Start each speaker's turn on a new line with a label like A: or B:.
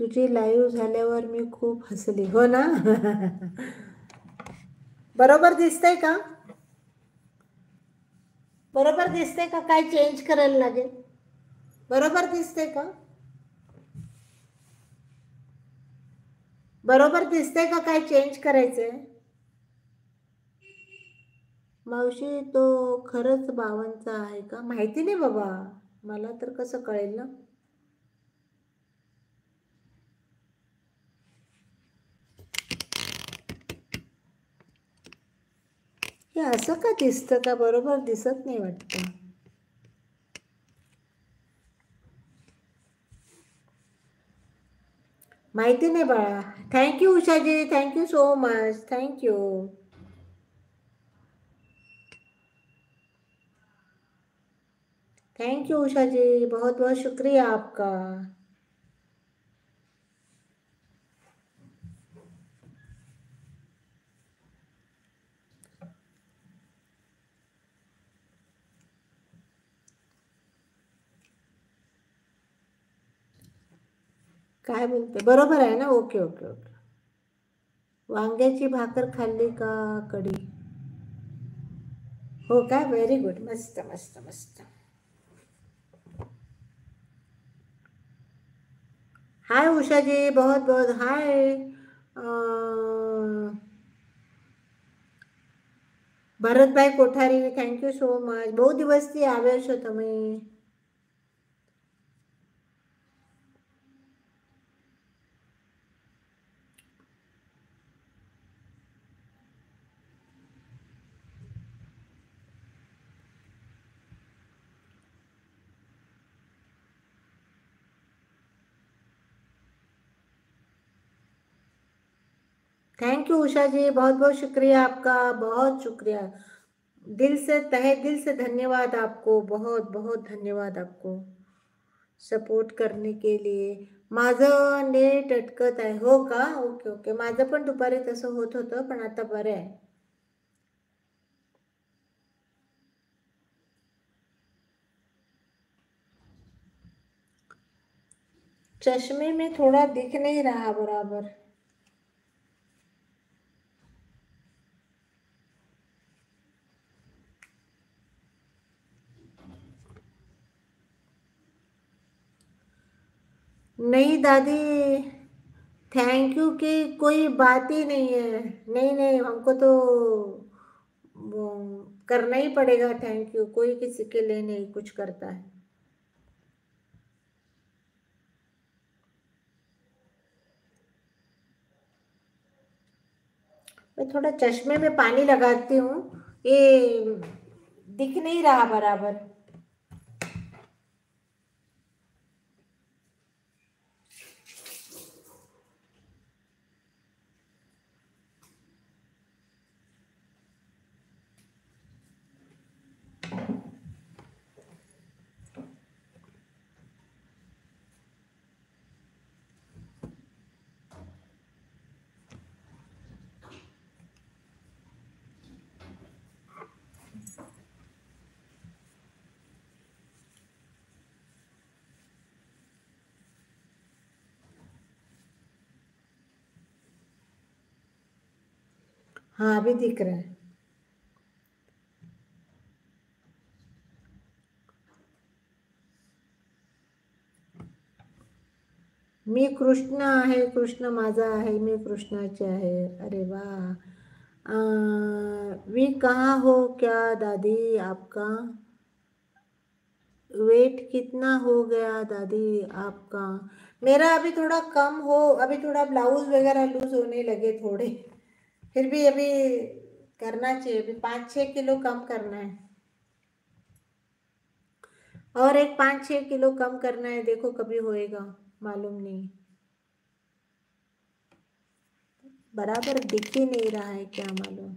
A: तुझी लाईव्ह झाल्यावर मी खूप हसली. हो ना? बरोबर दिसतंय का? बरोबर दिसतंय का? काय चेंज करायला लागेल? बरोबर दिसतंय का? बरोबर दिसतंय का? काय चेंज करायचंय? मावशी तो खरंच बाबांचा आहे का? माहिती नाही बाबा, मला तर कसं कळेल ना. हे असं का दिसतं का? बरोबर दिसत नाही वाटतं. माहिती नाही बाळा. Thank you Ushaji, thank you so much, thank you. Thank you Usha ji, बहुत बहुत शुक्रिया आपका. काय बोलते? बरोबर आहे ना? Okay okay okay. वांग्याची भाकर खाल्ली का कढी? हो काय? Very good. मस्त मस्त मस्त. हाय उषा जी, बहुत बहुत hi. Bharatbhai Kothari, thank you so much. બહુ દિવસથી આવ્યા છો તમે. थैंक यू उषा जी, बहुत बहुत शुक्रिया आपका, बहुत शुक्रिया. दिल से, तहे दिल से धन्यवाद आपको, बहुत बहुत धन्यवाद आपको सपोर्ट करने के लिए. माझं नेट अटकत आहे. हो का? Okay okay. माझं पण दुपारी तसं होत होतं, पण आता बरं आहे. चश्मे में थोड़ा दिख नहीं रहा बराबर. नहीं दादी, थैंक यू की कोई बात ही नहीं है. नहीं नहीं, हमको तो वो करना ही पड़ेगा. थैंक यू, कोई किसी के लिए नहीं कुछ करता है. मैं थोड़ा चश्मे में पानी लगाती हूँ, ये दिख नहीं रहा बराबर. हाँ अभी दिख रहा है. मी कृष्ण आहे, कृष्ण माझा आहे, मी कृष्णाचे आहे. अरे वाह. वी कहाँ हो क्या दादी आपका? वेट कितना हो गया दादी आपका? मेरा अभी थोड़ा कम हो, अभी थोड़ा ब्लाउज वगैरह लूज होने लगे थोड़े. फिर भी अभी करना चाहिए. अभी 5-6 किलो कम करना है, और एक 5-6 किलो कम करना है. देखो कभी होएगा, मालूम नहीं. बराबर दिख ही नहीं रहा है, क्या मालूम.